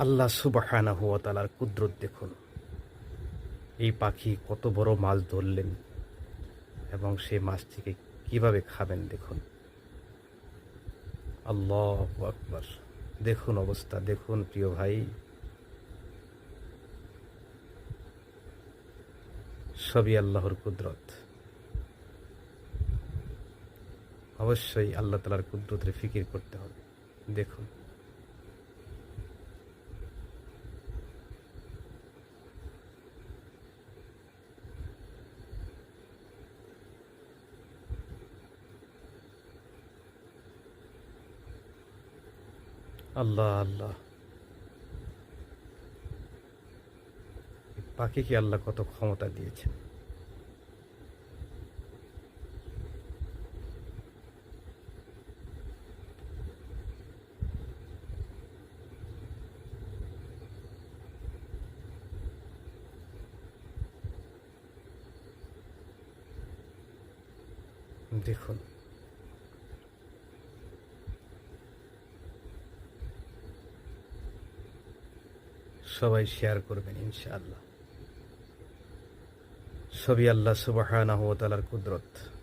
আল্লাহ সুবহানাহু ওয়া তাআলার কুদরত দেখুন। এই পাখি কত বড় মাছ ধরলেন এবং সেই মাছটিকে কিভাবে খাবেন দেখুন। আল্লাহু আকবার। দেখুন অবস্থা, দেখুন প্রিয় ভাই। সবই আল্লাহর কুদরত। অবশ্যই আল্লাহ তাআলার কুদরতের ফিকির করতে হবে। দেখুন। আল্লাহ, আল্লাহ। এই পাখিকে আল্লাহ কত ক্ষমতা দিয়েছেন। দেখুন। সবাই শেয়ার করবেন ইনশাআল্লাহ। সবই আল্লাহ সুবহানাহু ওয়া তাআলার কুদরত।